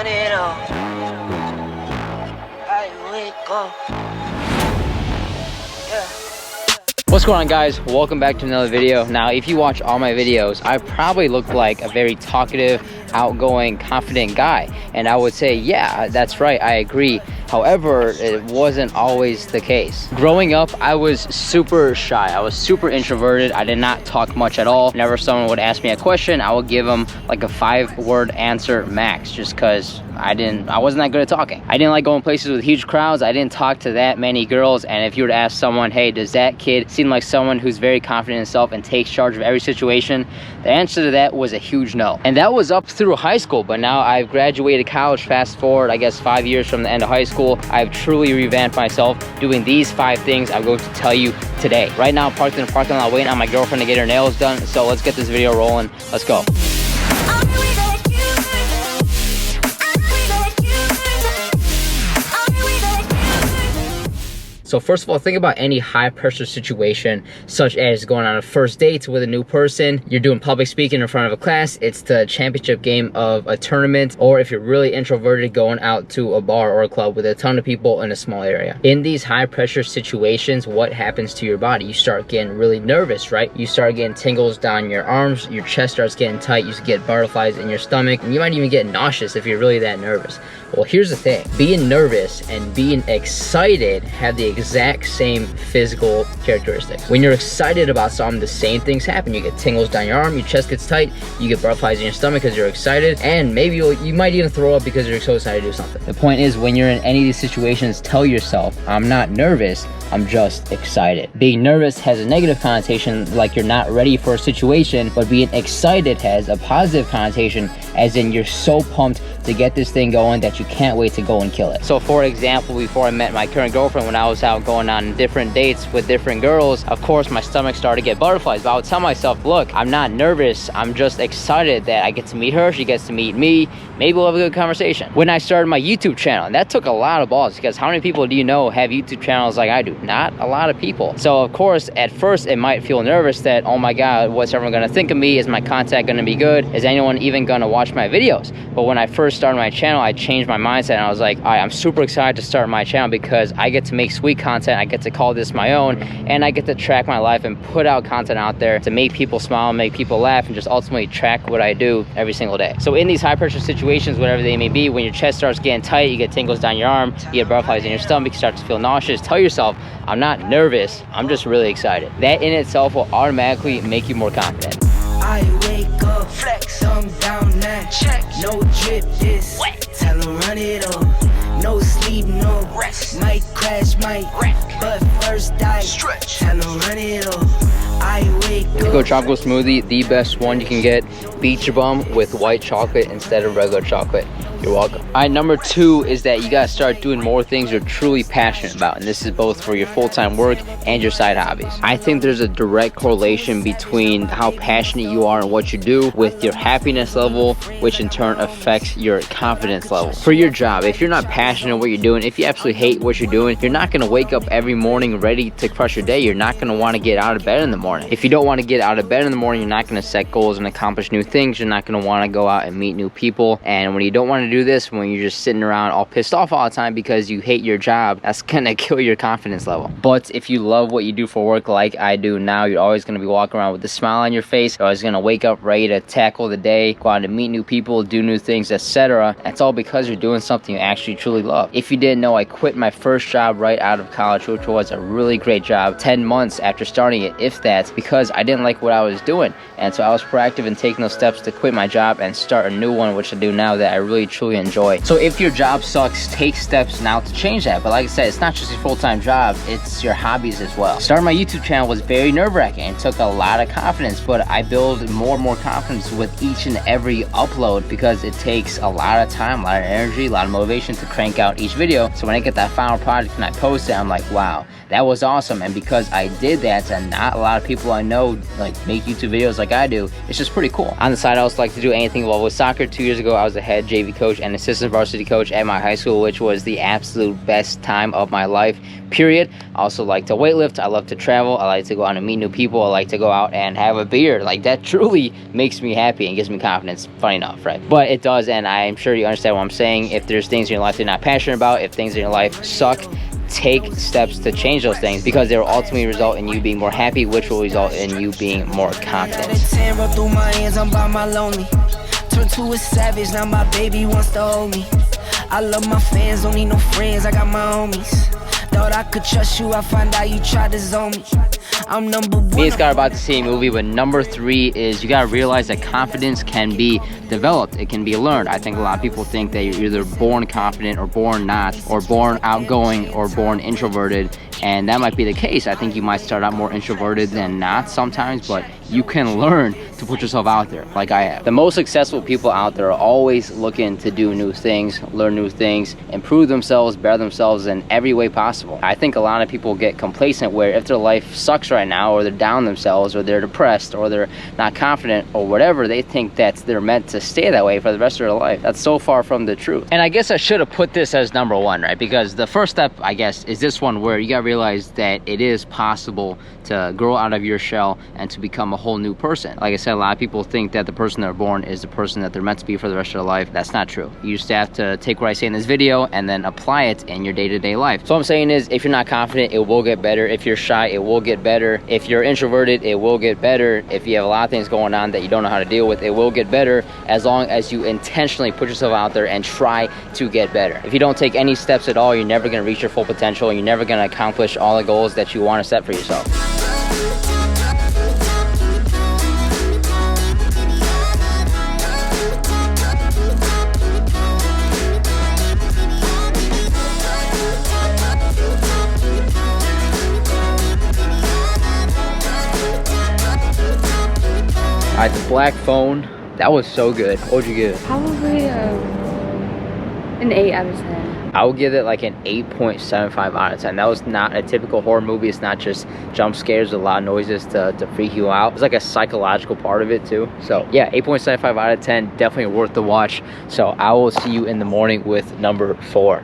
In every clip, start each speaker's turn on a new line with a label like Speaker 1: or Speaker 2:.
Speaker 1: run it up. I wake up. Yeah.
Speaker 2: What's going on, guys? Welcome back to another video. Now, if you watch all my videos, I probably look like a very talkative, outgoing, confident guy, and I would say, yeah, that's right, I agree. However, it wasn't always the case. Growing up, I was super shy. I was super introverted. I did not talk much at all. Whenever someone would ask me a question, I would give them like a 5-word answer max, just because I wasn't that good at talking. I didn't like going places with huge crowds. I didn't talk to that many girls. And if you were to ask someone, hey, does that kid seem like someone who's very confident in himself and takes charge of every situation? The answer to that was a huge no. And that was up through high school, but now I've graduated college. Fast forward, I guess 5 years from the end of high school, I've truly revamped myself doing these 5 things I'm going to tell you today. Right now, I'm parked in the parking lot waiting on my girlfriend to get her nails done. So let's get this video rolling. Let's go. So first of all, think about any high pressure situation, such as going on a first date with a new person, you're doing public speaking in front of a class, it's the championship game of a tournament, or if you're really introverted, going out to a bar or a club with a ton of people in a small area. In these high pressure situations, what happens to your body? You start getting really nervous, right? You start getting tingles down your arms, your chest starts getting tight, you get butterflies in your stomach, and you might even get nauseous if you're really that nervous. Well, here's the thing. Being nervous and being excited have the exact same physical characteristics. When you're excited about something, the same things happen. You get tingles down your arm, your chest gets tight, you get butterflies in your stomach because you're excited, and maybe you might even throw up because you're so excited to do something. The point is, when you're in any of these situations, tell yourself, I'm not nervous, I'm just excited. Being nervous has a negative connotation, like you're not ready for a situation, but being excited has a positive connotation, as in you're so pumped to get this thing going that you can't wait to go and kill it. So for example, before I met my current girlfriend, when I was out going on different dates with different girls, of course my stomach started to get butterflies, but I would tell myself, look, I'm not nervous, I'm just excited that I get to meet her, she gets to meet me, maybe we'll have a good conversation. When I started my YouTube channel, and that took a lot of balls, because how many people do you know have YouTube channels like I do? Not a lot of people. So of course, at first it might feel nervous that, oh my God, what's everyone gonna think of me? Is my content gonna be good? Is anyone even gonna watch my videos? But when I first started my channel, I changed my mindset and I was like, all right, I'm super excited to start my channel because I get to make sweet content, I get to call this my own, and I get to track my life and put out content out there to make people smile, make people laugh, and just ultimately track what I do every single day. So in these high pressure situations, whatever they may be, when your chest starts getting tight, you get tingles down your arm, you get butterflies in your stomach, you start to feel nauseous, tell yourself, I'm not nervous, I'm just really excited. That in itself will automatically make you more confident.
Speaker 1: I wake up, flex, thumb down now, check, no drip this, wet, tell them run it up, no sleep, no rest, might crash, might wreck, but first I stretch, tell them run it up, I wake up.
Speaker 2: Go tropical smoothie, the best one you can get, Beach Bum with white chocolate instead of regular chocolate. You're welcome. All right, number 2 is that you gotta start doing more things you're truly passionate about, and this is both for your full-time work and your side hobbies. I think there's a direct correlation between how passionate you are and what you do with your happiness level, which in turn affects your confidence level. For your job, if you're not passionate in what you're doing, if you absolutely hate what you're doing, you're not gonna wake up every morning ready to crush your day. You're not gonna wanna get out of bed in the morning. If you don't wanna get out of bed in the morning, you're not gonna set goals and accomplish new things. You're not gonna wanna go out and meet new people. And when you don't wanna do this, when you're just sitting around all pissed off all the time because you hate your job, that's gonna kill your confidence level. But if you love what you do for work like I do now, you're always gonna be walking around with a smile on your face. You're always gonna wake up ready to tackle the day, go out and meet new people, do new things, etc. That's all because you're doing something you actually truly love. If you didn't know, I quit my first job right out of college, which was a really great job, 10 months after starting it, if that, because I didn't like what I was doing. And so I was proactive in taking those steps to quit my job and start a new one, which I do now, that I really truly enjoy. So if your job sucks, take steps now to change that. But like I said, it's not just your full-time job, it's your hobbies as well. Starting my YouTube channel was very nerve-wracking. It took a lot of confidence, but I build more and more confidence with each and every upload because it takes a lot of time, a lot of energy, a lot of motivation to crank out each video. So when I get that final product and I post it, I'm like, wow, that was awesome. And because I did that, and not a lot of people I know like make YouTube videos like I do, it's just pretty cool. On the side, I also like to do anything involved with soccer. 2 years ago, I was a head JV coach coach and assistant varsity coach at my high school, which was the absolute best time of my life, period. I also like to weightlift. I love to travel. I like to go out and meet new people. I like to go out and have a beer. Like, that truly makes me happy and gives me confidence. Funny enough, right? But it does, and I'm sure you understand what I'm saying. If there's things in your life you're not passionate about, if things in your life suck, take steps to change those things, because they will ultimately result in you being more happy, which will result in you being more confident.
Speaker 1: Turn to a savage, now my baby wants to hold me. I love my fans, don't need no friends, I got my homies. Thought I could trust you, I find out you tried to zone me. I'm number one.
Speaker 2: Me and Scott are about to see a movie, but number 3 is you gotta realize that confidence can be developed. It can be learned. I think a lot of people think that you're either born confident or born not, or born outgoing or born introverted, and that might be the case. I think you might start out more introverted than not sometimes, but you can learn to put yourself out there like I have. The most successful people out there are always looking to do new things, learn new things, improve themselves, better themselves in every way possible. I think a lot of people get complacent where if their life sucks right now, or they're down themselves, or they're depressed, or they're not confident, or whatever, they think that they're meant to stay that way for the rest of their life. That's so far from the truth. And I guess I should have put this as number 1, right? Because the first step, I guess, is this one where you gotta realize that it is possible to grow out of your shell and to become a whole new person. Like I said, a lot of people think that the person they're born is the person that they're meant to be for the rest of their life. That's not true. You just have to take what I say in this video and then apply it in your day-to-day life. So what I'm saying is, if you're not confident, it will get better. If you're shy, it will get better. If you're introverted, it will get better. If you have a lot of things going on that you don't know how to deal with, it will get better, as long as you intentionally put yourself out there and try to get better. If you don't take any steps at all, you're never going to reach your full potential, and you're never going to accomplish all the goals that you want to set for yourself. Alright, the black phone, that was so good. What would you give it?
Speaker 3: Probably an 8 out of 10.
Speaker 2: I would give it like an 8.75 out of 10. That was not a typical horror movie. It's not just jump scares with a lot of noises to freak you out. It's like a psychological part of it too. So yeah, 8.75 out of 10, definitely worth the watch. So I will see you in the morning with number 4.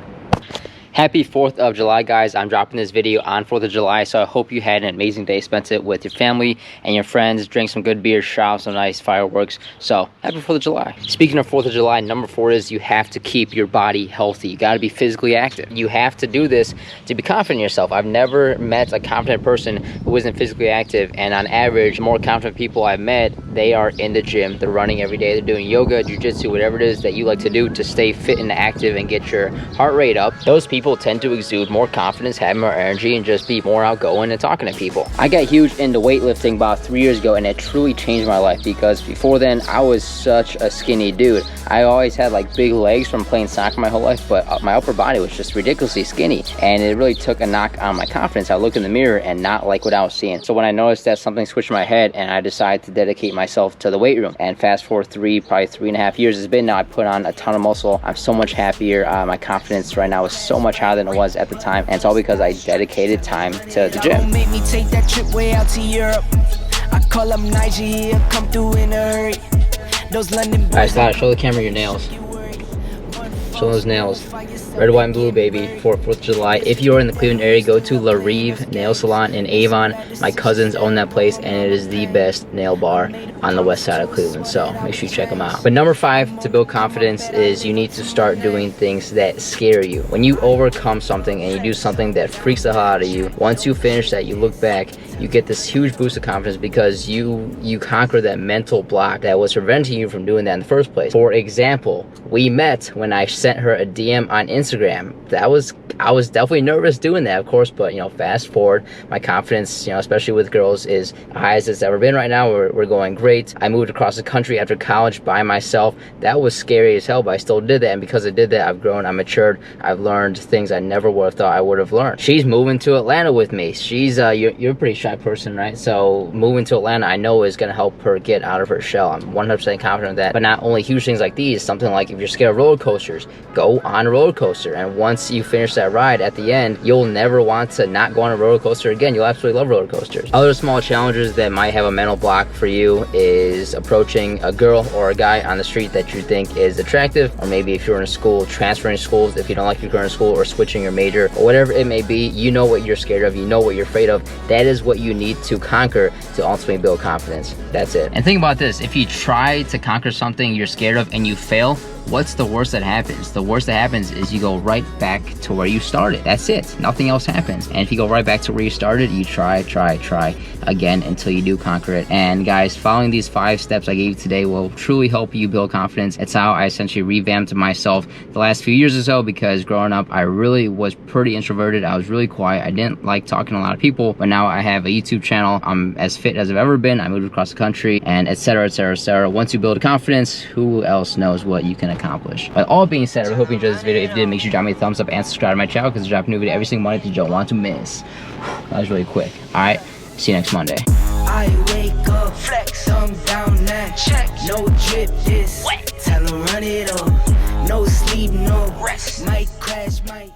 Speaker 2: Happy 4th of July, guys. I'm dropping this video on 4th of July, so I hope you had an amazing day, spent it with your family and your friends, drank some good beer, shot off some nice fireworks. So happy 4th of July. Speaking of 4th of July, number 4 is you have to keep your body healthy. You got to be physically active. You have to do this to be confident in yourself. I've never met a confident person who isn't physically active, and on average, the more confident people I've met, they are in the gym, they're running every day, they're doing yoga, jiu-jitsu, whatever it is that you like to do to stay fit and active and get your heart rate up. Those people tend to exude more confidence, have more energy, and just be more outgoing and talking to people. I got huge into weightlifting about 3 years ago, and it truly changed my life, because before then I was such a skinny dude. I always had like big legs from playing soccer my whole life, but my upper body was just ridiculously skinny, and it really took a knock on my confidence. I looked in the mirror and not like what I was seeing. So when I noticed that something switched in my head, and I decided to dedicate myself to the weight room, and fast forward probably 3.5 years it's been now, I put on a ton of muscle. I'm so much happier. My confidence right now is so much higher than it was at the time, and it's all because I dedicated time to the gym.
Speaker 1: Make me take that trip way out to Europe. I call up Nigeria, come through in a hurry. Those London boys.
Speaker 2: Alright, Scott, show the camera your nails. Show those nails. Red, white, and blue, baby, for 4th of July. If you are in the Cleveland area, go to La Rive Nail Salon in Avon. My cousins own that place, and it is the best nail bar on the west side of Cleveland, so make sure you check them out. But number 5 to build confidence is you need to start doing things that scare you. When you overcome something and you do something that freaks the hell out of you, once you finish that, you look back, you get this huge boost of confidence, because you conquer that mental block that was preventing you from doing that in the first place. For example, we met when I sent her a DM on Instagram. I was definitely nervous doing that, of course, but you know, fast forward, my confidence, you know, especially with girls, is high as it's ever been right now. We're going great. I moved across the country after college by myself. That was scary as hell, but I still did that, and because I did that, I've grown, I matured, I've learned things I never would have thought I would have learned. She's moving to Atlanta with me. She's you're pretty sure shy person, right? So moving to Atlanta, I know is going to help her get out of her shell. I'm 100% confident of that. But not only huge things like these, something like if you're scared of roller coasters, go on a roller coaster. And once you finish that ride at the end, you'll never want to not go on a roller coaster again. You'll absolutely love roller coasters. Other small challenges that might have a mental block for you is approaching a girl or a guy on the street that you think is attractive, or maybe if you're in a school, transferring schools if you don't like your current school, or switching your major, or whatever it may be. You know what you're scared of, you know what you're afraid of. That is what you need to conquer to ultimately build confidence. That's it. And think about this, if you try to conquer something you're scared of and you fail, what's the worst that happens? The worst that happens is you go right back to where you started. That's it. Nothing else happens. And if you go right back to where you started, you try again until you do conquer it. And guys, following these 5 steps I gave you today will truly help you build confidence. It's how I essentially revamped myself the last few years or so, because growing up, I really was pretty introverted. I was really quiet. I didn't like talking to a lot of people, but now I have a YouTube channel. I'm as fit as I've ever been. I moved across the country, and etc, etc, etc. Once you build confidence, who else knows what you can accomplish. But all being said, I hope you enjoyed this video. If you did, make sure you drop me a thumbs up and subscribe to my channel, because I drop a new video every single Monday that you don't want to miss. That was really quick. Alright, see you next Monday.
Speaker 1: I wake up, flex, I'm down now. Check, no drip, this wet. Tell 'em run it up. No sleep, no rest. Might crash, might.